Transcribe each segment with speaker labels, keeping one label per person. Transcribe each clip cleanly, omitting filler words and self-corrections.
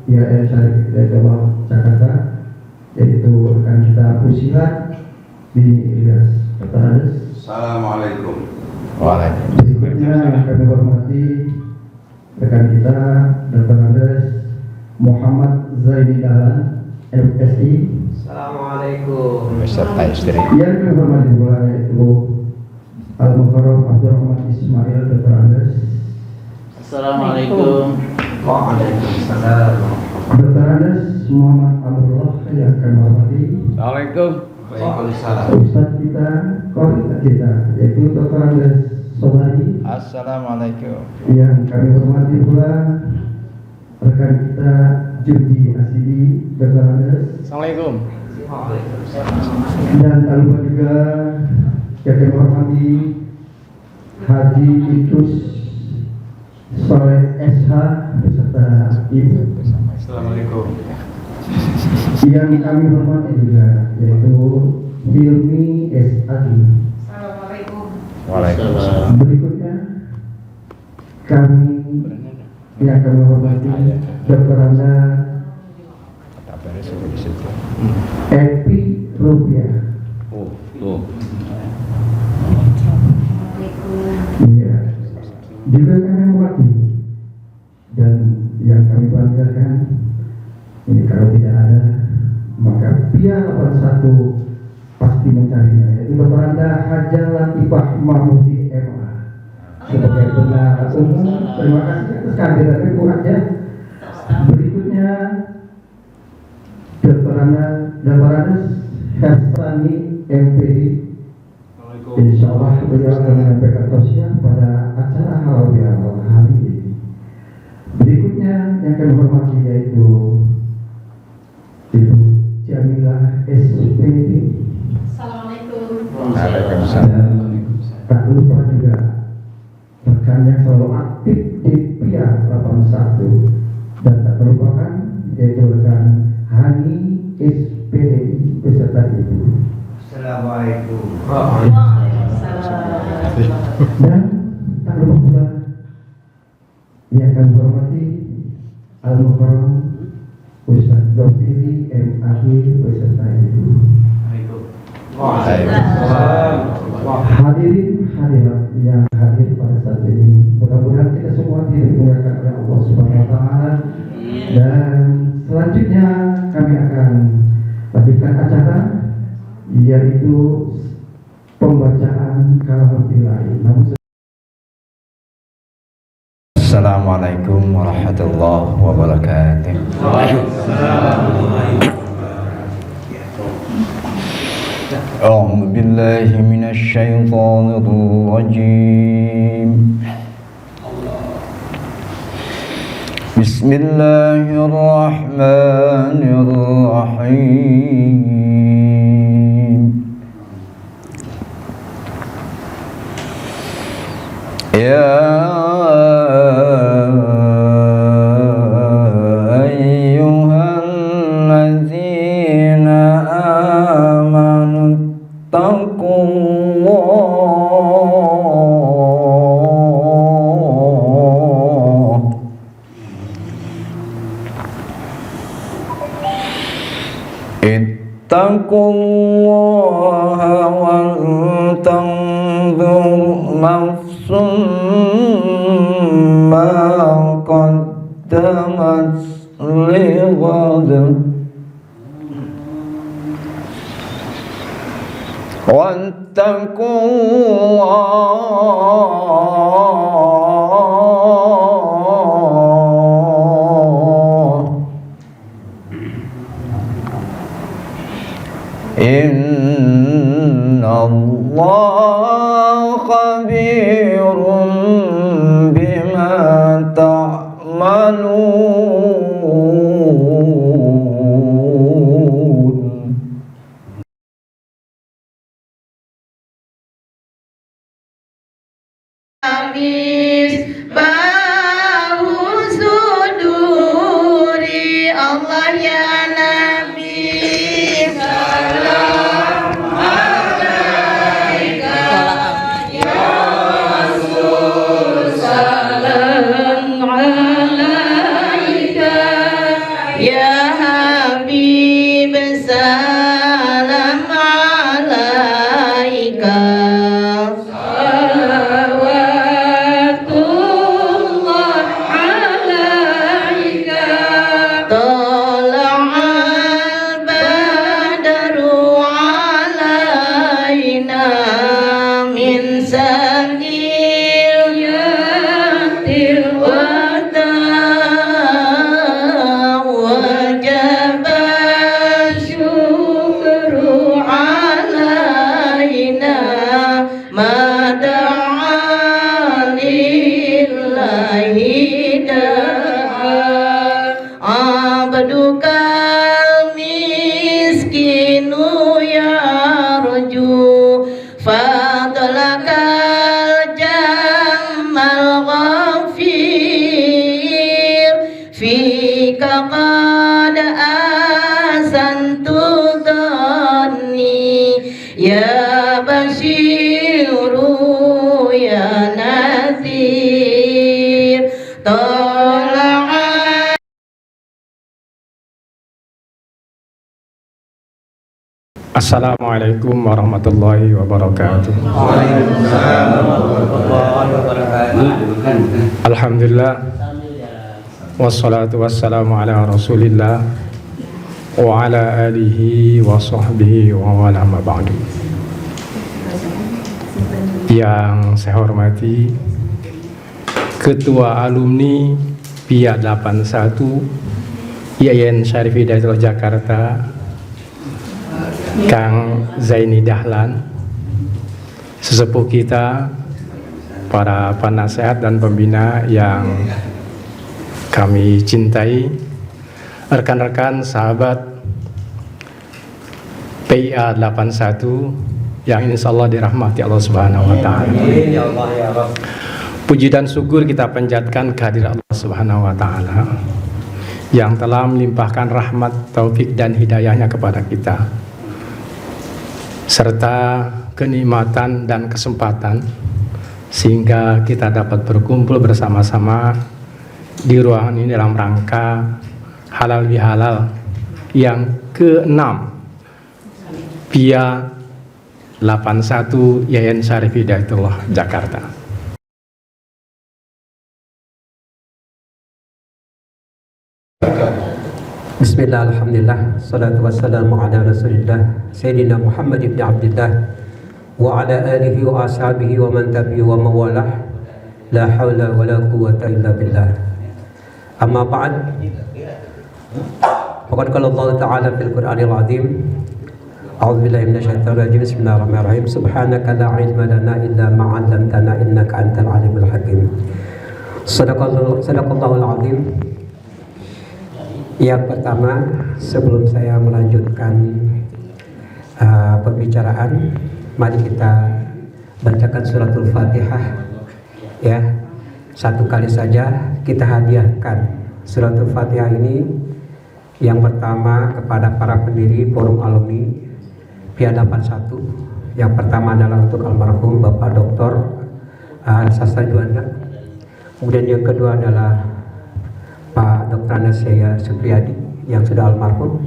Speaker 1: IAIN Syarif Hidayatullah Jakarta, yaitu rekan kita Pusilat di Ilyas.
Speaker 2: Assalamualaikum.
Speaker 3: Waalaikumsalam.
Speaker 1: Berikutnya yang kami hormati rekan kita Dr. Andes Muhammad Zaini Dahlan, MSI.
Speaker 4: Assalamualaikum.
Speaker 3: Beserta istri.
Speaker 1: Yang kami hormati pula yaitu Al-Mukarram Abdurrahman Ismail, Dr. Andes.
Speaker 4: Assalamualaikum. Waalaikumsalam.
Speaker 1: Dr. Andes Muhammad Abdullah yang kami hormati.
Speaker 3: Assalamualaikum.
Speaker 2: Waalaikumsalam.
Speaker 1: Ustaz kita, koordinator kita, yaitu Dr. Andes Sobari.
Speaker 3: Assalamualaikum.
Speaker 1: Yang kami hormati pula rekan kita Judi Asidi, Dr. Andes.
Speaker 3: Assalamualaikum.
Speaker 1: Dan tak lupa juga yang kami hormati Haji Idrus Soleh SH beserta Ibu.
Speaker 2: Assalamualaikum.
Speaker 1: Yang kami hormati juga yaitu Hilmi S.Adi.
Speaker 5: Assalamualaikum.
Speaker 3: Waalaikumsalam.
Speaker 1: Berikutnya kami yang kami hormati Dr. Anda Epi Rupiah. Iya. Juga kami hormati dan yang kami banggakan ini kalau tidak ada maka Pia 81 pasti mencarinya, yaitu Dr. Anda Hajar Latifah Mahmudi MA sebagai bendahara umum. Terima kasih atas kehadirannya Bu Hajar. Berikutnya Dr. Andes Hersani MPD. Insya Allah beliau akan menyampaikan tausiah pada acara halal bihalal hari ini. Berikutnya yang kami hormati yaitu Ibu Jamilah SPD.
Speaker 5: Assalamualaikum.
Speaker 3: Waalaikumsalam.
Speaker 1: Tak lupa juga rekan yang selalu aktif di PIA 81 dan tak terlupakan yaitu rekan Hani SPDI beserta Ibu.
Speaker 4: Assalamualaikum.
Speaker 1: Dan tak lupa pula yang kami hormati Al-Mukarram Ustaz Dofiri MAI beserta Ibu.
Speaker 4: Waalaikumsalam.
Speaker 1: Hadirin hadirat yang hadir pada saat ini, mudah-mudahan kita semua dimuliakan oleh Allah Subhanahu wa taala. Dan selanjutnya kami akan lanjutkan acara yaitu pembacaan kalam ilahi.
Speaker 3: Assalamualaikum warahmatullahi wabarakatuh. أعوذ بالله من الشيطان الرجيم. بسم الله الرحمن الرحيم. يا أيها الذين آمنوا اتقوا الله اتقوا الله ولتنظر نفس ما قدمت لغد واتقوا الله إن الله خبير بما تعملون.
Speaker 5: Bahu suduri Allah ya Nabi. Salam alaika ya Rasul. Salam alaika Ya Habib salam alaika salawatullah alaika tala'al badru alaina min sanil yatil wada wajaba syukru alaina mada'a lillahi da'a abdukal miskinu yarju fadlakal jamal ghafir fika qad asantu dhanni ya basyiru ya nadhir tala'a.
Speaker 6: Assalamualaikum warahmatullahi wabarakatuh.
Speaker 4: Waalaikumsalam warahmatullahi wabarakatuh.
Speaker 6: Alhamdulillah wassalatu wassalamu ala rasulillah wa ala alihi wa sahbihi wa wala ma ba'du. Yang saya hormati Ketua Alumni PIA 81 IAIN Syarif Hidayatullah Jakarta Kang Zaini Dahlan, sesepuh kita, para penasehat dan pembina yang kami cintai, rekan-rekan sahabat PIA 81 yang insyaallah dirahmati Allah Subhanahu wa taala.
Speaker 4: Amin ya Allah ya Rabb.
Speaker 6: Puji dan syukur kita panjatkan kehadirat Allah Subhanahu wa taala yang telah melimpahkan rahmat, taufik dan hidayahnya kepada kita, serta kenikmatan dan kesempatan sehingga kita dapat berkumpul bersama-sama di ruangan ini dalam rangka halal bihalal yang ke-6 PIA 81 IAIN Syarif Hidayatullah Jakarta.
Speaker 7: Bismillah, alhamdulillah, salatu wassalamu ala rasulillah Sayyidina Muhammad ibn Abdillah wa ala alihi wa ashabihi wa man tabi'u wa mawalah, la hawla wa la quwwata illa billah. Amma ba'd, faqad qala Allah ta'ala fil Qur'anil azim, a'udzu billahi minasyaitonir rajim, bismillahirrahmanirrahim, subhanaka la ilma lana illa ma 'allamtana innaka antal alimul hakim. Sadaqallahul azim. Yang pertama, sebelum saya melanjutkan pembicaraan, mari kita bacakan suratul Fatihah, ya. Satu kali saja kita hadiahkan suratul Fatihah ini. Yang pertama kepada para pendiri forum alumni PIA 81. Yang pertama adalah untuk almarhum Bapak Dr. Sastra Juanda. Kemudian yang kedua adalah Pak Dr. Anastasia Supriyadi yang sudah almarhum.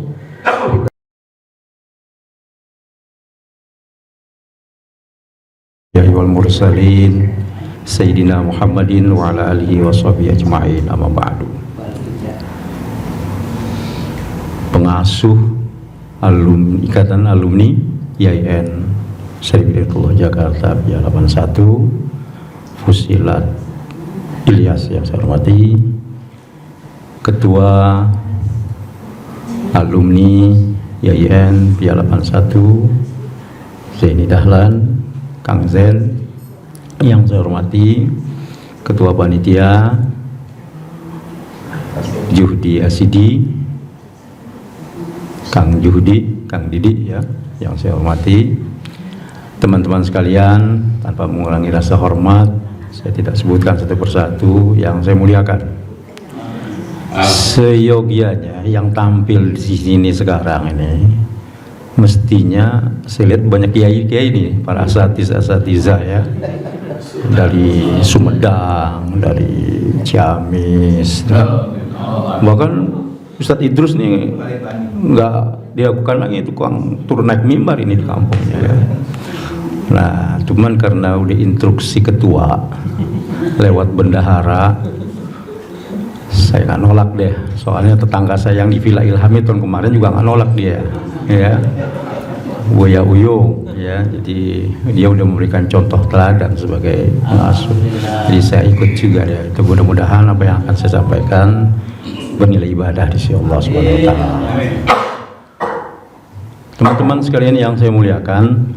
Speaker 8: Ya wal mursalin Sayyidina Muhammadin wa ala alihi wa sahbihi ajma'in, amma ba'du. Pengasuh Ikatan Alumni IAIN Syarif Hidayatullah Jakarta PIA 81 Fusilat Ilyas yang saya hormati, Ketua Alumni IAIN PIA 81 Zaini Dahlan, Kang Zen yang saya hormati, Ketua Panitia Juhdi Asidi, Kang Juhdi, Kang Didi ya, yang saya hormati, teman-teman sekalian, tanpa mengurangi rasa hormat, saya tidak sebutkan satu persatu yang saya muliakan. Seyogianya yang tampil di sini sekarang ini, mestinya saya lihat banyak kiai-kiai ini, para asatiza ya, dari Sumedang, dari Ciamis, bahkan Ustadz Idrus nih nggak dilakukan lagi tukang turun naik mimbar ini di kampungnya ya. Nah, cuman karena udah instruksi ketua lewat bendahara, saya nggak nolak deh. Soalnya tetangga saya yang di Villa Ilhami tahun kemarin juga nggak nolak dia, ya. Buya Uyung, ya. Jadi dia udah memberikan contoh teladan sebagai pengasuh. Jadi saya ikut juga ya. Itu mudah-mudahan apa yang akan saya sampaikan bernilai ibadah di sisi Allah Subhanahu wa taala. Teman-teman sekalian yang saya muliakan,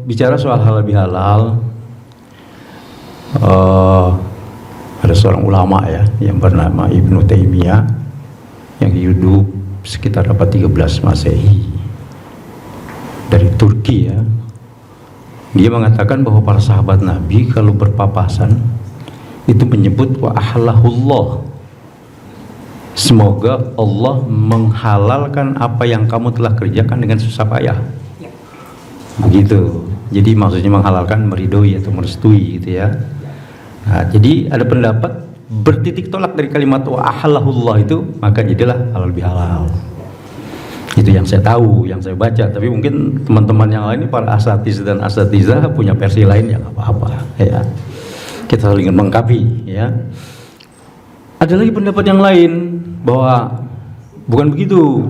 Speaker 8: bicara soal halal bihalal, ada seorang ulama ya yang bernama Ibnu Taimiyah yang hidup sekitar abad 13 Masehi dari Turki ya. Dia mengatakan bahwa para sahabat Nabi kalau berpapasan itu menyebut wa ahlahullah, semoga Allah menghalalkan apa yang kamu telah kerjakan dengan susah payah. Begitu. Jadi maksudnya menghalalkan, meridoi atau merestui gitu ya. Nah, jadi ada pendapat bertitik tolak dari kalimat wa ahlahullah itu, maka jadilah halal bihalal. Itu yang saya tahu, yang saya baca. Tapi mungkin teman-teman yang lain, para asatiz dan asatizah punya versi lain, ya nggak apa-apa ya. Kita saling melengkapi ya. Ada lagi pendapat yang lain bahwa bukan begitu.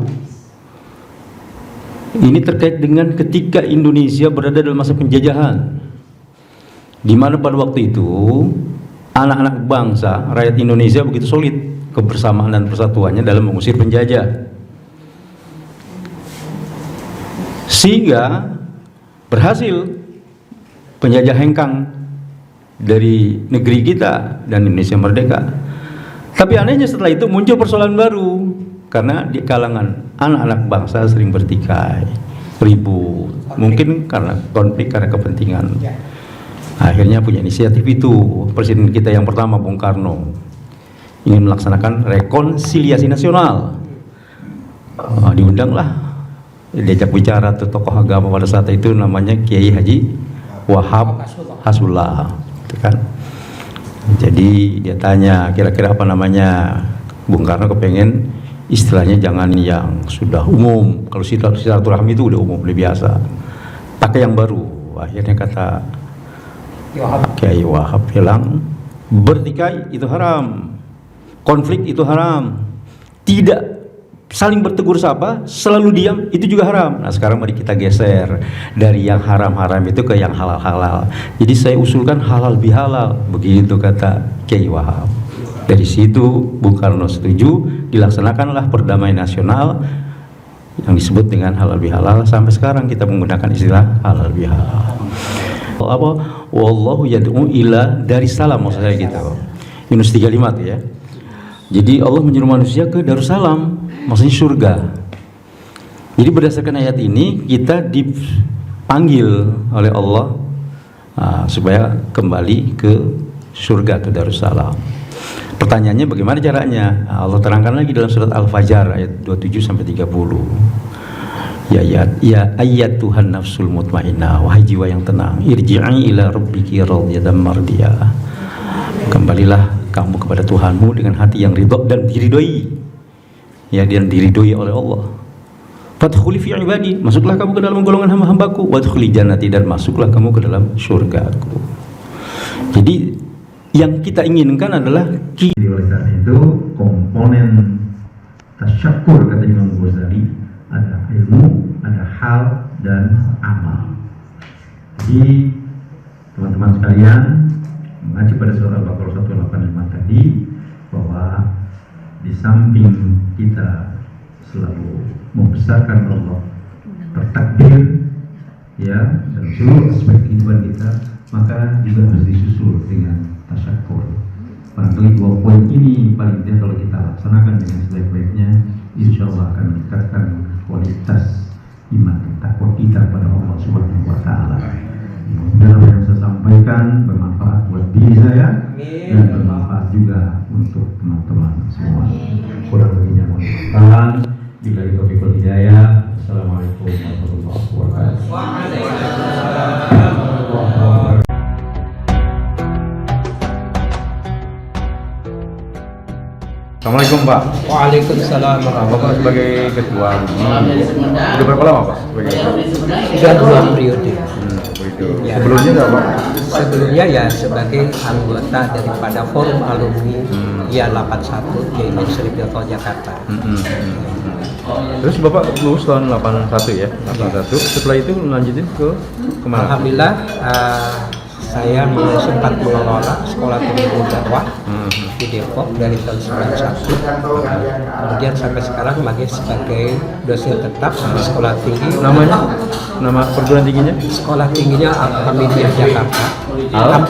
Speaker 8: Ini terkait dengan ketika Indonesia berada dalam masa penjajahan, di mana pada waktu itu anak-anak bangsa rakyat Indonesia begitu solid kebersamaan dan persatuannya dalam mengusir penjajah, sehingga berhasil penjajah hengkang dari negeri kita dan Indonesia merdeka. Tapi anehnya setelah itu muncul persoalan baru, karena di kalangan anak-anak bangsa sering bertikai, ribut, mungkin karena konflik, karena kepentingan. Akhirnya punya inisiatif itu Presiden kita yang pertama, Bung Karno, ingin melaksanakan rekonsiliasi nasional. Diundanglah, diajak bicara tuh tokoh agama pada saat itu, namanya Kiai Haji Wahab Hasbullah, kan? Jadi dia tanya, kira-kira apa namanya? Bung Karno kepengen istilahnya jangan yang sudah umum. Kalau silaturahmi itu udah umum, udah biasa. Pakai yang baru. Akhirnya kata Kiai Wahab bilang, bertikai itu haram, konflik itu haram, tidak saling bertegur sapa, selalu diam, itu juga haram. Nah sekarang mari kita geser dari yang haram-haram itu ke yang halal-halal. Jadi saya usulkan halal bihalal, begitu kata Kiai Wahab. Dari situ Bung Karno setuju, dilaksanakanlah perdamaian nasional yang disebut dengan halal bihalal. Sampai sekarang kita menggunakan istilah halal bihalal. Apa? Wallahu yad'u ila Darussalam, maksud saya gitu. Yunus 35 tuh ya. Jadi Allah menyuruh manusia ke Darussalam, maksudnya surga. Jadi berdasarkan ayat ini kita dipanggil oleh Allah supaya kembali ke surga, ke Darussalam. Pertanyaannya bagaimana caranya? Allah terangkan lagi dalam surat Al-Fajr ayat 27 sampai 30. Ya ayat Tuhan nafsul mutmainnah, wahai jiwa yang tenang, irji'i ila rabbiki radiyatan mardiyah. Kembalilah kamu kepada Tuhanmu dengan hati yang ridho dan diridhoi. Ya, dan diridhoi oleh Allah. Fadkhuli fi ibadi, masuklah kamu ke dalam golongan hamba-hambaku, wadkhuli jannati, dan masuklah kamu ke dalam surgaku. Jadi yang kita inginkan adalah
Speaker 1: oleh karena itu komponen tasyakur, kata Imam Ghazali, ada ilmu, ada hal, dan amal. Jadi teman-teman sekalian, mengacu pada surah Al-Baqarah 185 tadi, bahwa di samping kita selalu membesarkan Allah, bertakbir ya dalam seluruh aspek kehidupan kita, maka juga harus disusul dengan tasyakur. Barangkali 2 poin ini paling tidak kalau kita laksanakan dengan sebaik-baiknya, insya Allah akan meningkatkan kualitas iman dan takwa kita pada Allah Subhanahu wa taala. Dalam yang saya sampaikan bermanfaat buat diri saya dan bermanfaat juga untuk teman-teman semua. Kurang lebihnya mohon maaf. Bila itu hidayah. Assalamualaikum warahmatullahi wabarakatuh.
Speaker 8: Assalamualaikum Pak.
Speaker 7: Waalaikumsalam
Speaker 8: Bapak sebagai ketua ini udah berapa lama Pak sebagai ketua?
Speaker 7: Sudah 2 periode.
Speaker 8: Begitu.
Speaker 7: Ya.
Speaker 8: Sebelumnya nggak Pak?
Speaker 7: Sebelumnya ya sebagai anggota daripada forum alumni IA 81 yaitu Seribuan Jakarta.
Speaker 8: Terus Bapak lulus tahun 81 ya? 81. Setelah itu lanjutin ke kemana?
Speaker 7: Alhamdulillah saya sempat mengelola sekolah tinggi dakwah di Depok dari tahun 91. Kemudian sampai sekarang masih sebagai dosen tetap di sekolah tinggi.
Speaker 8: Namanya? Nama perguruan tingginya?
Speaker 7: Sekolah tingginya Al-Hamidiyah Jakarta.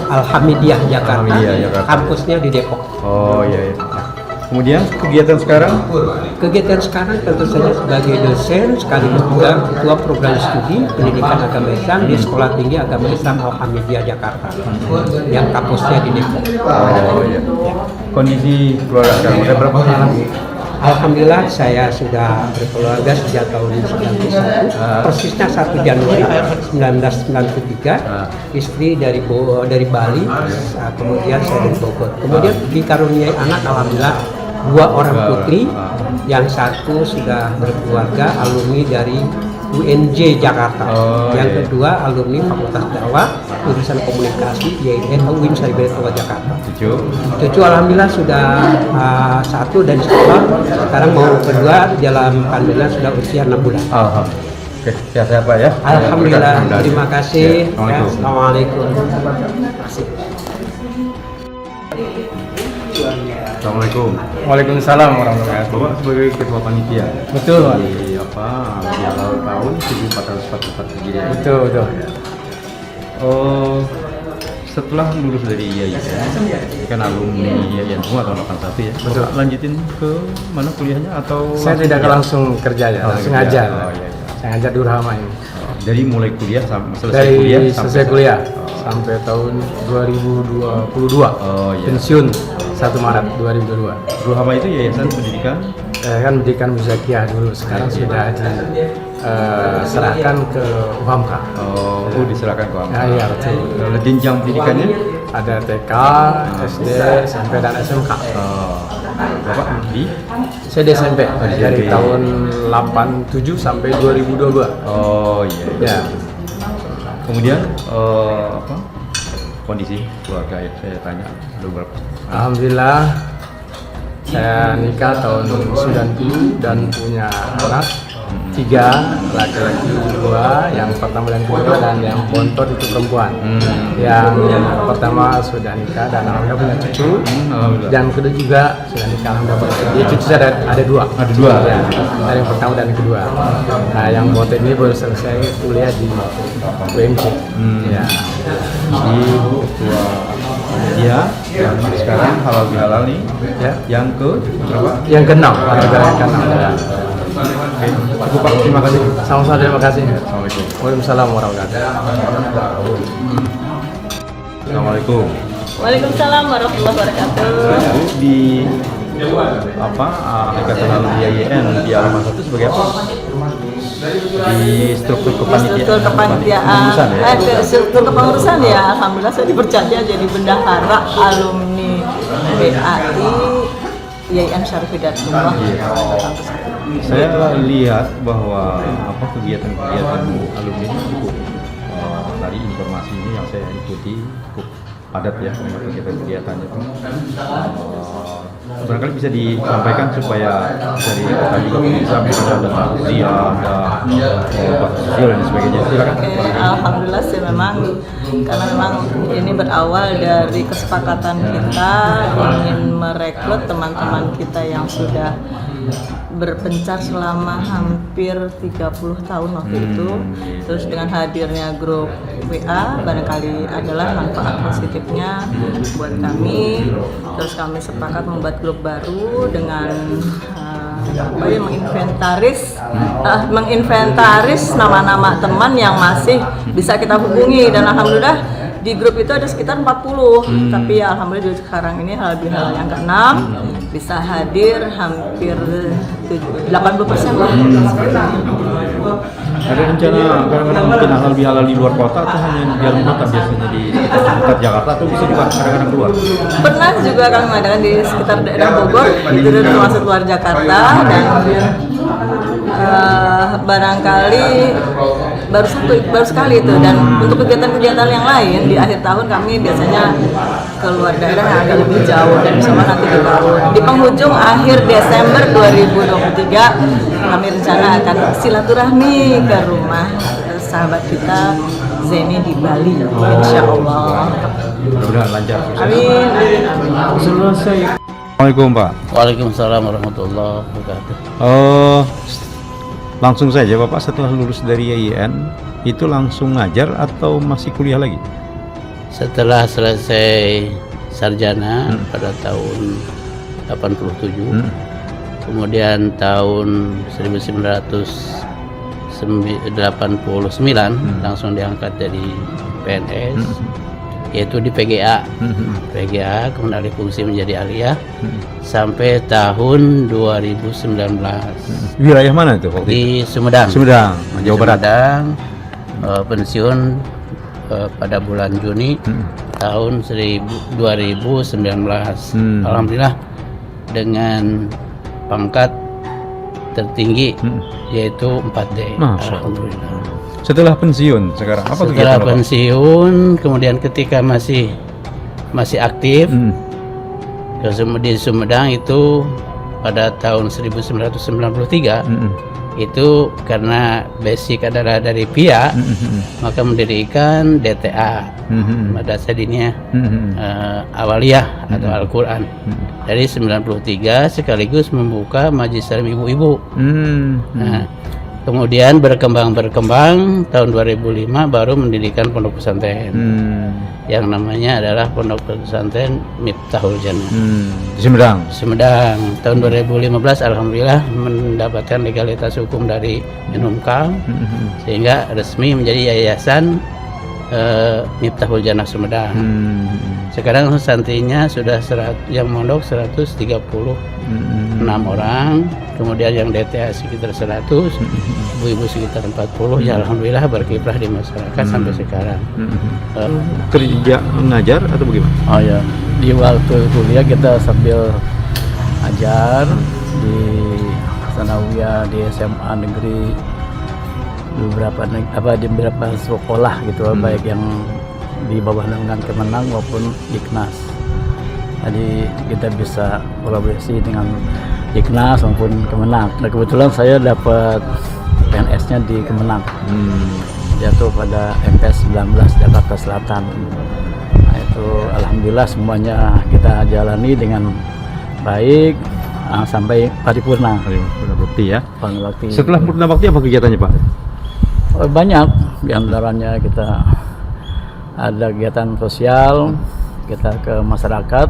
Speaker 7: Al-Hamidiyah Jakarta.
Speaker 8: Alhamidiyah Jakarta.
Speaker 7: Kampusnya di Depok.
Speaker 8: Oh iya. Kemudian kegiatan sekarang?
Speaker 7: Kegiatan sekarang tentu saja sebagai dosen sekaligus juga ketua program studi pendidikan agama Islam di Sekolah Tinggi Agama Islam Al-Hamidiyah Jakarta yang kampusnya di Depok.
Speaker 8: Oh iya. Kondisi keluarga sekarang udah berapa anak?
Speaker 7: Alhamdulillah saya sudah berkeluarga sejak tahun 1991, persisnya 1 Januari 1993. Istri dari Bali, kemudian saya dari Bogor. Kemudian dikaruniai anak alhamdulillah 2 orang putri, yang satu sudah berkeluarga alumni dari UNJ Jakarta, yang kedua alumni Fakultas Dakwah jurusan Komunikasi YIN UIN Sarjana Jakarta. Cucu alhamdulillah sudah 1 dan sekolah, sekarang mau kedua dalam kandungan sudah usia 6 bulan.
Speaker 8: Oke, sehat-sehat Pak ya.
Speaker 7: Alhamdulillah, terima kasih.
Speaker 8: Ya,
Speaker 7: Assalamualaikum.
Speaker 8: Assalamualaikum.
Speaker 6: Waalaikumsalam warahmatullahi wabarakatuh.
Speaker 8: Bapak sebagai ketua panitia.
Speaker 6: Betul Pak.
Speaker 8: Di awal tahun 1444 Hijriah.
Speaker 6: Betul.
Speaker 8: Setelah lulus dari IAIN, kan alumni IAIN semua tahun 81 ya.
Speaker 6: Betul.
Speaker 8: Bapak lanjutin ke mana kuliahnya atau?
Speaker 6: Saya tidak langsung kerja ya, langsung ngajar.
Speaker 8: Iya.
Speaker 6: Saya ngajar di Urhama ini.
Speaker 8: Dari mulai kuliah sampai selesai
Speaker 6: Dari
Speaker 8: kuliah
Speaker 6: selesai kuliah sampai tahun 2022.
Speaker 8: Iya.
Speaker 6: Pensiun 1 Maret 2022.
Speaker 8: Ruhama itu yayasan pendidikan.
Speaker 6: Kan pendidikan Muzakiyah dulu, sekarang sudah diserahkan ke UHAMKA.
Speaker 8: Diserahkan ke UHAMKA.
Speaker 6: Iya betul.
Speaker 8: Lalu jenjang pendidikannya?
Speaker 6: Ada TK, SD, SMP dan SMK.
Speaker 8: Bapak di?
Speaker 6: Saya di SMP dari
Speaker 8: SMP.
Speaker 6: tahun 87 sampai 2022.
Speaker 8: Oh iya.
Speaker 6: Ya.
Speaker 8: Kemudian kondisi keluarga ya saya tanya ada berapa?
Speaker 6: Alhamdulillah saya nikah tahun 90 dan punya anak 3, laki-laki 2, yang pertama dan kedua, dan yang bontot itu perempuan. Yang pertama sudah nikah dan alhamdulillah punya cucu. Dan kedua juga sudah nikah alhamdulillah. Jadi cucu saya ada 2.
Speaker 8: Ada 2.
Speaker 6: Ya, dari yang pertama dan yang kedua. Nah, yang bontot ini baru selesai kuliah di UMJ. Ya.
Speaker 8: Di ketua media yang sekarang halal bihalal nih.
Speaker 6: Ya.
Speaker 8: Yang ke berapa?
Speaker 6: Yang keenam, yang keenam. Ya.
Speaker 8: Oke, cukup Pak, terima kasih.
Speaker 6: Sama-sama, terima kasih.
Speaker 8: Assalamualaikum.
Speaker 6: Waalaikumsalam warahmatullahi wabarakatuh.
Speaker 8: Assalamualaikum.
Speaker 5: Waalaikumsalam warahmatullahi wabarakatuh.
Speaker 8: Di Ikatan Alumni IAIN di Alamat 1 sebagai apa? Di struktur kepanitiaan. Kepengurusan ya?
Speaker 5: Struktur kepengurusan ya, alhamdulillah saya dipercaya jadi bendahara alumni BAI IAIN Syarif Hidayatullah.
Speaker 8: Saya lihat bahwa kegiatan-kegiatan alumni ini cukup dari informasi ini yang saya ikuti cukup padat ya, kegiatan-kegiatannya itu. Barangkali bisa disampaikan supaya dari kita juga bisa ada takziah, ada bakti dan sebagainya. Silakan.
Speaker 5: Alhamdulillah sih karena memang ini berawal dari kesepakatan kita ingin merekrut teman-teman kita yang sudah berpencar selama hampir 30 tahun waktu itu. Terus dengan hadirnya grup WA barangkali adalah manfaat positifnya buat kami. Terus kami sepakat membuat grup baru dengan menginventaris nama-nama teman yang masih bisa kita hubungi, dan alhamdulillah Di grup itu ada sekitar 40, tapi ya alhamdulillah sekarang ini halal bihalal yang ke-6 bisa hadir hampir 80% lah.
Speaker 8: Ada rencana kadang-kadang mungkin halal bihalal di luar kota atau hanya di dalam kota, biasanya di sekitar Jakarta, atau bisa juga kadang-kadang keluar?
Speaker 5: Pernah juga kami mengadakan di sekitar daerah Bogor, itu termasuk luar Jakarta, dan barangkali baru sekali itu. Dan untuk kegiatan-kegiatan yang lain di akhir tahun kami biasanya keluar daerah yang agak lebih jauh, dan insya Allah nanti di penghujung akhir Desember 2023 kami rencana akan silaturahmi ke rumah sahabat kita Zeni di Bali, insya Allah.
Speaker 8: Mudah-mudahan lancar.
Speaker 5: Amin.
Speaker 8: Selesai. Assalamualaikum Pak.
Speaker 4: Waalaikumsalam warahmatullahi wabarakatuh.
Speaker 8: Langsung saja Bapak, setelah lulus dari YIN itu langsung ngajar atau masih kuliah lagi?
Speaker 4: Setelah selesai sarjana pada tahun 87, kemudian tahun 1989 langsung diangkat jadi PNS, yaitu di PGA. PGA kemudian alih fungsi menjadi aliyah sampai tahun 2019.
Speaker 8: Wilayah mana itu?
Speaker 4: Di Sumedang.
Speaker 8: Sumedang, Jawa Barat.
Speaker 4: Sumedang, pensiun pada bulan Juni tahun 2019. Alhamdulillah dengan pangkat tertinggi yaitu 4D. Alhamdulillah.
Speaker 8: Setelah pensiun sekarang apa kegiatan
Speaker 4: Setelah
Speaker 8: Bapak?
Speaker 4: pensiun, kemudian ketika masih aktif di Sumedang itu pada tahun 1993 itu karena basic adalah dari PIA, maka mendirikan DTA, Madrasah Diniyah Awaliyah atau Al-Quran. Dari 93 sekaligus membuka majelis taklim ibu-ibu. Nah, kemudian berkembang tahun 2005 baru mendirikan pondok pesantren yang namanya adalah Pondok Pesantren Miftahul Jannah
Speaker 8: di Sumedang.
Speaker 4: Tahun 2015 alhamdulillah mendapatkan legalitas hukum dari Menhumkam sehingga resmi menjadi yayasan Miftahul Jannah Sumedang. Sekarang santrinya sudah yang mondok 136 orang, kemudian yang DTA sekitar 100, ibu-ibu sekitar 40. Ya alhamdulillah berkiprah di masyarakat sampai sekarang.
Speaker 8: Kerja ngajar atau bagaimana?
Speaker 6: Oh ya, di waktu kuliah kita sambil ajar di sanawiyah, di SMA negeri, di beberapa sekolah gitu, baik yang di bawah naungan Kemenang maupun Diknas. Jadi kita bisa kolaborasi dengan Diknas maupun Kemenang. Nah kebetulan saya dapat PNS-nya di Kemenang, jatuh pada MPS 19 Jakarta Selatan. Nah itu alhamdulillah semuanya kita jalani dengan baik sampai paripurna.
Speaker 8: Paripurna bakti ya.
Speaker 6: Bakti.
Speaker 8: Setelah purna bakti apa kegiatannya Pak?
Speaker 6: Banyak, diantaranya kita ada kegiatan sosial, kita ke masyarakat,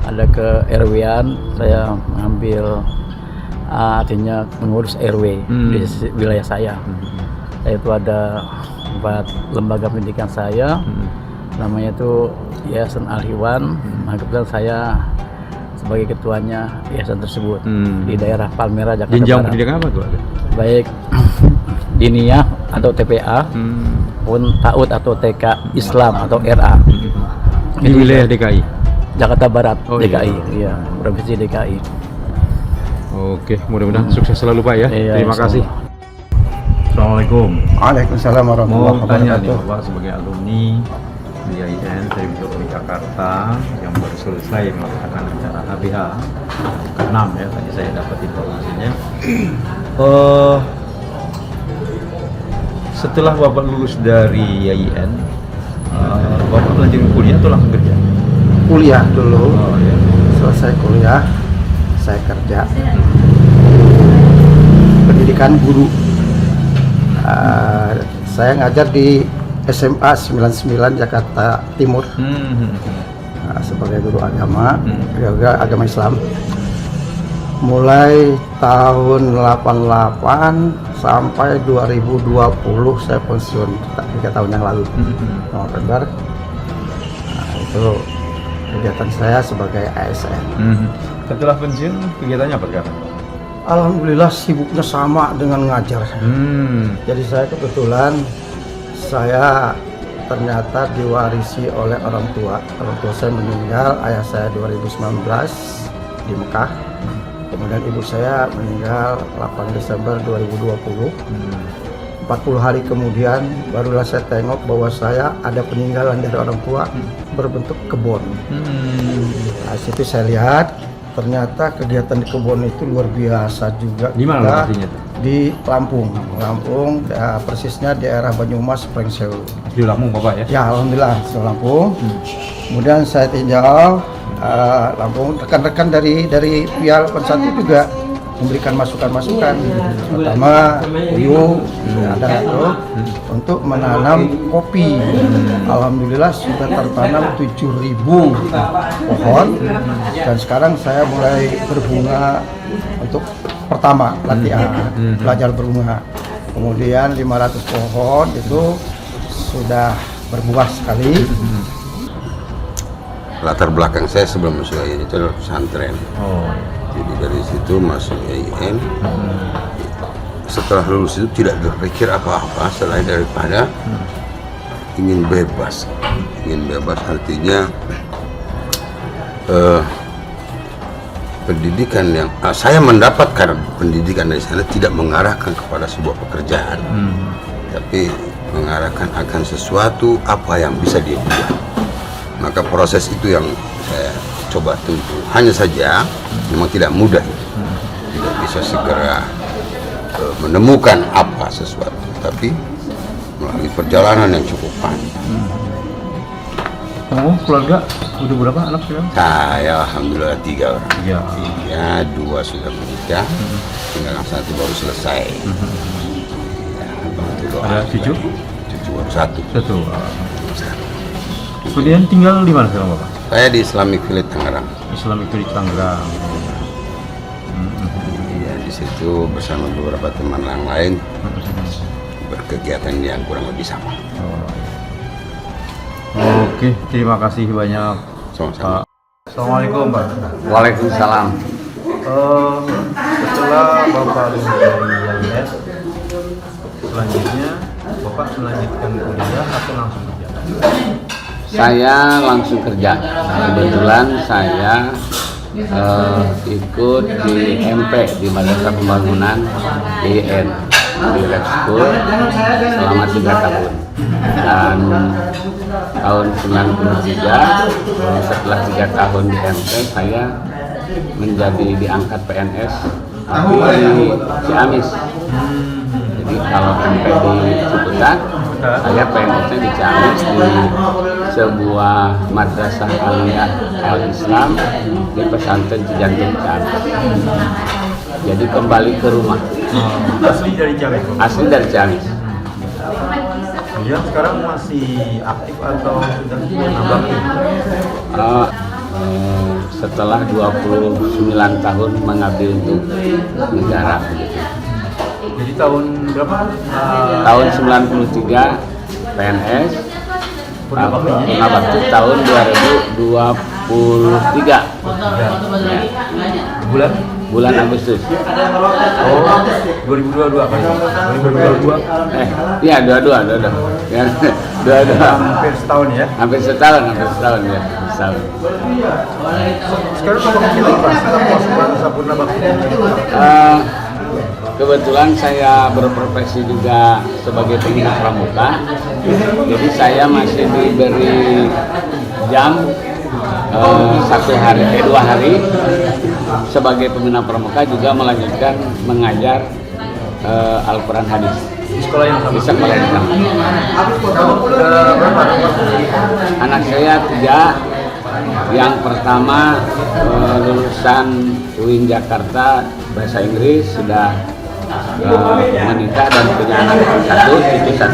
Speaker 6: ada ke RW-an, saya mengambil artinya mengurus RW di wilayah saya. Itu ada 4 lembaga pendidikan saya, namanya itu Yayasan Al-Hiwan. Nah, kebetulan saya sebagai ketuanya yayasan tersebut di daerah Palmera, Jakarta
Speaker 8: Jenjang
Speaker 6: Barat.
Speaker 8: pendidikan apa tuh?
Speaker 6: Baik diniyah atau TPA, pun TAUD atau TK Islam atau RA.
Speaker 8: Di wilayah DKI?
Speaker 6: Jakarta Barat, DKI,
Speaker 8: iya.
Speaker 6: Provinsi DKI.
Speaker 8: Oke, mudah-mudahan sukses selalu Pak ya.
Speaker 6: Iya,
Speaker 8: Terima kasih. Assalamualaikum.
Speaker 1: Waalaikumsalam warahmatullahi
Speaker 8: Mau tanya nih
Speaker 1: wabarakatuh.
Speaker 8: Bapak sebagai alumni di IAIN Sriwijaya Jakarta yang baru selesai melaksanakan acara HBH ke-6 ya, tadi saya dapat informasinya. Setelah Bapak lulus dari IAIN, Bapak lanjutin kuliah atau langsung kerja?
Speaker 1: Kuliah dulu,
Speaker 8: ya.
Speaker 1: selesai kuliah, saya kerja. Pendidikan guru. Saya ngajar di SMA 99 Jakarta Timur sebagai guru agama, juga agama Islam. Mulai tahun 88 sampai 2020 saya pensiun 3 tahun yang lalu, November.
Speaker 6: Itu kegiatan saya sebagai ASN.
Speaker 8: Setelah pensiun kegiatannya apa sekarang?
Speaker 6: Alhamdulillah sibuknya sama dengan ngajar. Jadi saya kebetulan saya ternyata diwarisi oleh orang tua. Orang tua saya meninggal, ayah saya 2019 di Mekah. Kemudian ibu saya meninggal 8 Desember 2020. 40 hari kemudian barulah saya tengok bahwa saya ada peninggalan dari orang tua berbentuk kebun. Nah, situ saya lihat ternyata kegiatan di kebun itu luar biasa juga.
Speaker 8: Di mana lokasinya?
Speaker 6: Di Lampung, persisnya daerah Banyumas, Prengseu.
Speaker 8: Di Lampung Bapak ya?
Speaker 6: Ya, alhamdulillah di Lampung. Kemudian saya tinjau Lampung, rekan-rekan dari pihak Pensatu juga memberikan masukan-masukan, pertama Uyung ada itu untuk menanam kopi. Alhamdulillah sudah tertanam 7.000 pohon dan sekarang saya mulai berbunga untuk pertama latihan belajar berbunga. Kemudian 500 pohon itu sudah berbuah sekali.
Speaker 2: Latar belakang saya sebelum masuk IAIN itu adalah pesantren. Jadi dari situ masuk IAIN. Setelah lulus itu tidak berpikir apa-apa selain daripada ingin bebas. Ingin bebas artinya pendidikan yang saya mendapatkan pendidikan dari sana tidak mengarahkan kepada sebuah pekerjaan, tapi mengarahkan akan sesuatu apa yang bisa dia buat. Maka proses itu yang saya coba tempuh. Hanya saja memang tidak mudah, tidak bisa segera menemukan apa sesuatu, tapi melalui perjalanan yang cukup panjang.
Speaker 8: Keluarga udah berapa anak sekarang?
Speaker 2: Saya alhamdulillah 3 orang.
Speaker 8: 3.
Speaker 2: 2 sudah menikah, tinggal yang 1 baru selesai.
Speaker 8: Ada cucu?
Speaker 2: Cucu baru 1.
Speaker 8: Kemudian tinggal di mana sekarang Bapak?
Speaker 2: Saya di Islamic Village Tangerang.
Speaker 8: Islamic Village Tangerang.
Speaker 2: Ya, di situ bersama beberapa teman yang lain berkegiatan yang kurang lebih sama.
Speaker 8: Oke, terima kasih banyak.
Speaker 2: Sama-sama.
Speaker 8: Assalamualaikum Pak.
Speaker 3: Waalaikumsalam.
Speaker 8: Setelah Bapak lulus dari IAIN, selanjutnya Bapak melanjutkan kuliah atau langsung kerja?
Speaker 3: Saya langsung kerja. Kebetulan saya ikut di MP di Madrasah Pembangunan IAIN di Lab School selama 3 tahun. Dan tahun 93 setelah 3 tahun di MP saya menjadi diangkat PNS tapi di Ciamis. Jadi kalau MP di Ciputat, saya PNS-nya di Ciamis di sebuah madrasah aliyah al-Islam di pesantren Cijantung Ciamis. Jadi kembali ke rumah.
Speaker 8: Asli dari Ciamis?
Speaker 3: Asli dari Ciamis.
Speaker 8: Kemudian sekarang masih aktif atau sudah nambah?
Speaker 3: Setelah 29 tahun mengabdi untuk negara.
Speaker 8: Jadi tahun berapa?
Speaker 3: Tahun 93 PNS, Bakti tahun 2023. Ya. Bulan Agustus.
Speaker 8: Oh, 2022 apa ya? 2022?
Speaker 3: Iya 22. Ya, 22.
Speaker 8: Hampir setahun ya?
Speaker 3: Hampir setahun ya. Setahun.
Speaker 8: Sekarang Bapak pilih apa? Sampurna Bakti.
Speaker 3: Kebetulan saya berprofesi juga sebagai pembina pramuka, jadi saya masih diberi jam 2 hari sebagai pembina pramuka, juga melanjutkan mengajar Al-Quran hadis
Speaker 8: Di sekolah yang sama?
Speaker 3: di sekolah yang sama.
Speaker 8: Berapa?
Speaker 3: Anak saya 3. Yang pertama lulusan UIN Jakarta bahasa Inggris, sudah menikah dan punya anak cucu 1.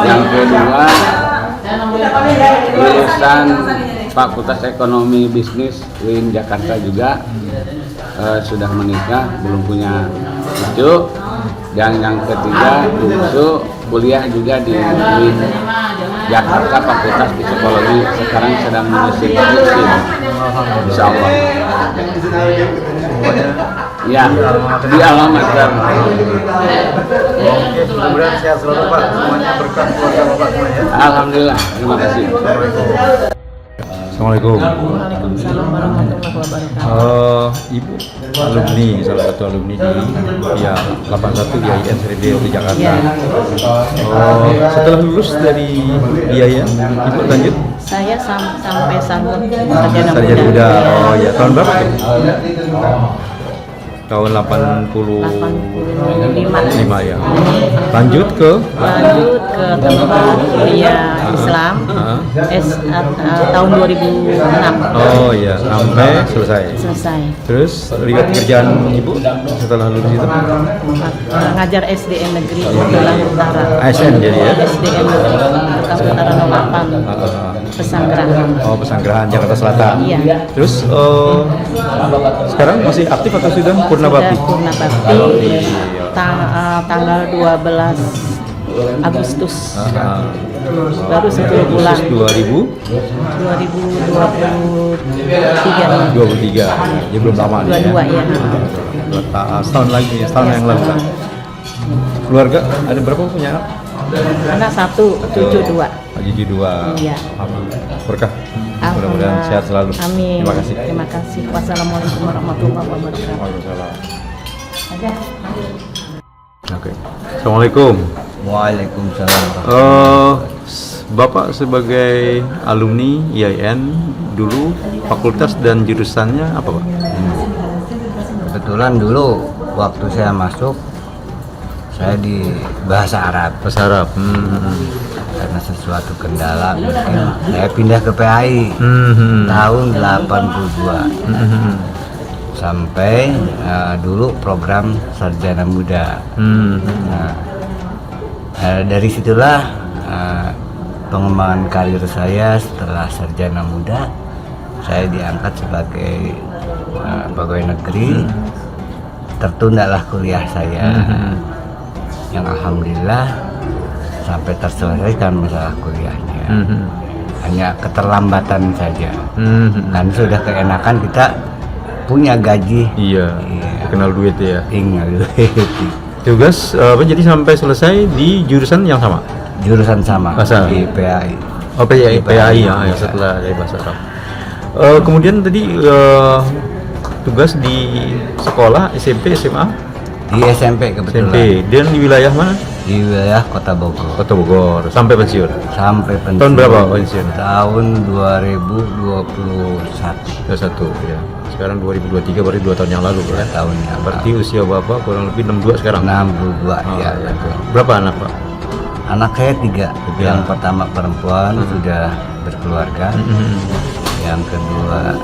Speaker 3: Yang kedua lulusan Fakultas Ekonomi Bisnis UIN Jakarta juga, sudah menikah, belum punya cucu. Dan yang ketiga itu kuliah juga di UIN Jakarta Fakultas Psikologi, sekarang sedang mengisi skripsi. Insya Allah. Ya, di alma mater.
Speaker 8: Mudah-mudahan sehat selalu Pak, semuanya berkah keluarga Bapak semuanya.
Speaker 3: Alhamdulillah, terima kasih.
Speaker 8: Assalamualaikum.
Speaker 5: Waalaikumsalam warahmatullahi wabarakatuh.
Speaker 8: Ibu alumni, salah satu alumni di ya 81 di IAIN Seri di Jakarta.
Speaker 5: Ya.
Speaker 8: Setelah lulus dari IAIN, Ibu lanjut
Speaker 5: Saya sampai sarjana
Speaker 8: sarjana
Speaker 5: muda.
Speaker 8: muda. Oh ya, tahun berapa tuh? Tahun 85 ya. Lanjut ke
Speaker 5: tempat kuliah Islam tahun 2006.
Speaker 8: oh ya, sampai selesai. Terus lihat kerjaan Ibu setelah lulus itu?
Speaker 5: Ngajar SDN Negeri Belah Utara.
Speaker 8: ASN jadi ya?
Speaker 5: SDN Negeri Belah Utara 08 Pesanggerahan.
Speaker 8: Oh, Pesanggerahan Jakarta Selatan.
Speaker 5: Iya.
Speaker 8: Terus sekarang masih aktif atau sudah purna bakti?
Speaker 5: Purna bakti tanggal 12 Agustus. Baru 10 bulan. 2023.
Speaker 8: 23. Jadi belum lama nih ya.
Speaker 5: 22 ya.
Speaker 8: Setahun lagi, setahun yang lalu kan. Keluarga ada berapa punya anak?
Speaker 5: Anak 1, cucu 2.
Speaker 8: Cucu 2.
Speaker 5: Iya.
Speaker 8: Berkah. Mudah-mudahan sehat selalu.
Speaker 5: Amin.
Speaker 8: Terima kasih.
Speaker 5: Terima kasih. Wassalamualaikum warahmatullahi wabarakatuh.
Speaker 8: Waalaikumsalam. Oke. Assalamualaikum.
Speaker 9: Waalaikumsalam.
Speaker 8: Bapak sebagai alumni IAIN dulu fakultas dan jurusannya apa Pak?
Speaker 9: Kebetulan dulu waktu saya masuk saya di bahasa Arab.
Speaker 8: Bahasa Arab.
Speaker 9: Karena sesuatu kendala mungkin saya pindah ke PAI tahun 82. Sampai dulu program sarjana muda. Dari situlah pengembangan karir saya. Setelah sarjana muda saya diangkat sebagai pegawai negeri. Tertundalah kuliah saya, yang alhamdulillah sampai terselesaikan masalah kuliahnya. Hanya keterlambatan saja. Kan sudah keenakan kita punya gaji.
Speaker 8: Iya. Kenal duit ya.
Speaker 9: Tinggal duit.
Speaker 8: Tugas jadi sampai selesai di jurusan yang sama?
Speaker 9: Jurusan sama
Speaker 8: Bahasa.
Speaker 9: di PAI.
Speaker 8: Oh PAI ya,
Speaker 9: Iya.
Speaker 8: setelah dari bahasa Arab. Kemudian tadi tugas di sekolah SMP, SMA?
Speaker 9: Di SMP kebetulan.
Speaker 8: SMP. Dan di wilayah mana?
Speaker 9: Di wilayah Kota Bogor.
Speaker 8: Kota Bogor. Sampai pensiun?
Speaker 9: Sampai pensiun.
Speaker 8: Tahun berapa pensiun?
Speaker 9: Tahun 2021.
Speaker 8: 21 ya. Sekarang 2023 berarti 2 tahun yang lalu ya.
Speaker 9: Tahun yang
Speaker 8: Berarti usia Bapak kurang lebih 62 sekarang.
Speaker 9: 62 ya.
Speaker 8: Berapa anak Pak?
Speaker 9: Anak saya 3. Yang pertama perempuan sudah berkeluarga. Yang kedua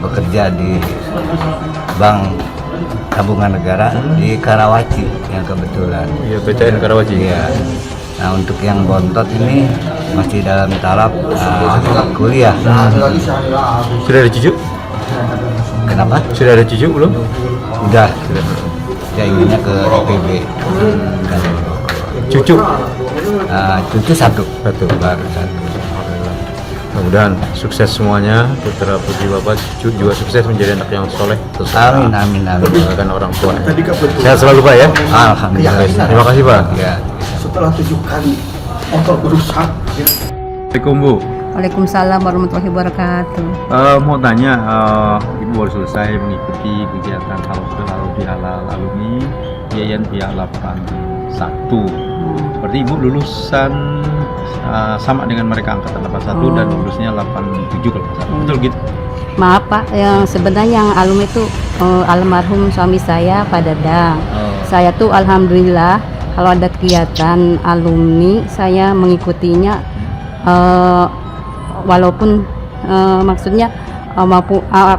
Speaker 9: bekerja di Bank Tabungan Negara di Karawaci yang kebetulan.
Speaker 8: Iya, PTN Karawaci.
Speaker 9: Iya. Nah, untuk yang bontot ini masih dalam taraf kuliah.
Speaker 8: Sudah ada cucu?
Speaker 9: Kenapa?
Speaker 8: Sudah ada cucu belum?
Speaker 9: Udah. Saya inginnya ke IPB.
Speaker 8: Cucu?
Speaker 9: Cucu satu.
Speaker 8: Baru satu. Mudah-mudahan sukses semuanya, putra putri Bapak, cucu juga sukses menjadi anak yang soleh.
Speaker 9: Amin.
Speaker 8: Kan orang tua. Sehat selalu Pak ya.
Speaker 9: Alhamdulillah.
Speaker 8: Terima kasih Pak.
Speaker 9: Ya.
Speaker 1: Setelah 7 kali motor rusak.
Speaker 8: Assalamualaikum Bu.
Speaker 10: Waalaikumsalam warahmatullahi wabarakatuh.
Speaker 8: Mau tanya, Ibu baru selesai mengikuti kegiatan halal alumni IAIN pihak 81. Berarti Ibu lulusan sama dengan mereka angkatan 81 dan lulusnya 87 kalau nggak salah. Betul gitu?
Speaker 10: Maaf Pak, yang sebenarnya yang alumni itu almarhum suami saya Pak Dadang. Saya tuh alhamdulillah kalau ada kegiatan alumni saya mengikutinya, walaupun maksudnya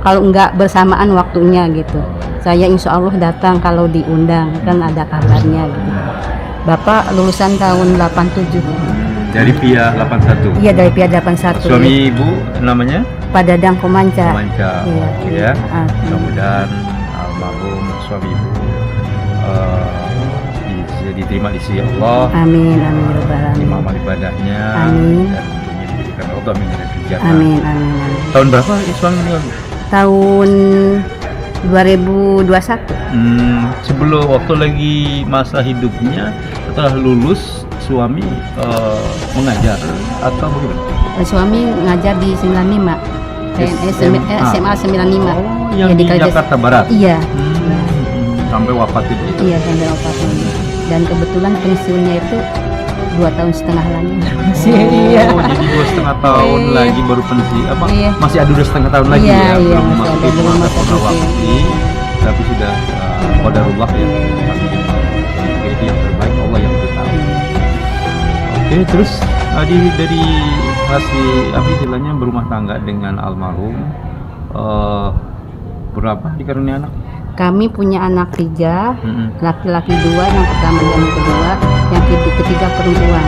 Speaker 10: kalau enggak bersamaan waktunya gitu. Saya insya Allah datang kalau diundang, kan ada kabarnya gitu. Bapak lulusan tahun 87.
Speaker 8: Dari pihak 81.
Speaker 10: Iya, dari pihak 81.
Speaker 8: Suami Ibu namanya?
Speaker 10: Pak Dadang Komanca.
Speaker 8: Iya. Ya. Mudah-mudahan almarhum suami Ibu bisa diterima di sisi Allah.
Speaker 10: Amin, amin, ya Rabbal alamin.
Speaker 8: Terima amal ibadahnya.
Speaker 10: Amin.
Speaker 8: Dan tentunya diberikan Allah min khairizil jannah.
Speaker 10: Amin, amin, amin.
Speaker 8: Tahun berapa suami meninggal?
Speaker 10: Tahun 2021.
Speaker 8: Sebelum waktu lagi masa hidupnya, setelah lulus suami mengajar atau bagaimana?
Speaker 10: Suami ngajar di 95. SMA 95.
Speaker 8: Oh, yang
Speaker 10: Ya,
Speaker 8: di
Speaker 10: Kalidas-
Speaker 8: Jakarta Barat.
Speaker 10: Iya.
Speaker 8: Sampai wafat itu.
Speaker 10: Iya, sampai wafat. Dan kebetulan pensiunnya itu 2,5 tahun lagi. Iya.
Speaker 8: Oh, jadi 2,5 tahun
Speaker 10: Iya.
Speaker 8: lagi baru pensiun. Apa?
Speaker 10: Iya.
Speaker 8: Masih ada 2,5 tahun lagi
Speaker 10: Iya,
Speaker 8: ya,
Speaker 10: iya,
Speaker 8: belum
Speaker 10: masih
Speaker 8: memasuki
Speaker 10: ada, belum
Speaker 8: masa
Speaker 10: masuk
Speaker 8: purnawakti, tapi sudah qadarullah ya. Jadi yang terbaik Allah yang bertahu. Oke, terus dari hasil apa istilahnya berumah tangga dengan almarhum, berapa dikarunia anak?
Speaker 10: Kami punya anak 3,
Speaker 8: Mm-mm.
Speaker 10: laki-laki 2, yang pertama dan yang kedua, yang ketiga perempuan.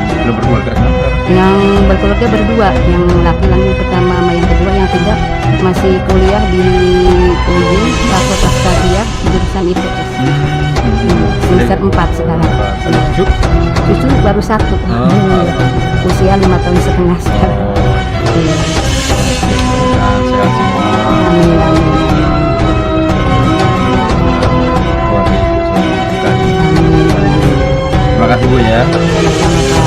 Speaker 8: Sudah berkeluarga sekarang?
Speaker 10: Yang berkeluarga berdua, yang laki-laki pertama sama yang kedua, yang tiga masih kuliah di UIN, Fakultas Tarbiyah, jurusan IPS. Semester 4 sekarang.
Speaker 8: Ada cucu?
Speaker 10: Cucu baru 1, usia 5,5 tahun sekarang. Iya.
Speaker 8: Sehat semua.
Speaker 10: Amin, amin.
Speaker 8: Keluarga ibu saya berkah. Terima kasih Bu ya.
Speaker 10: Sama-sama.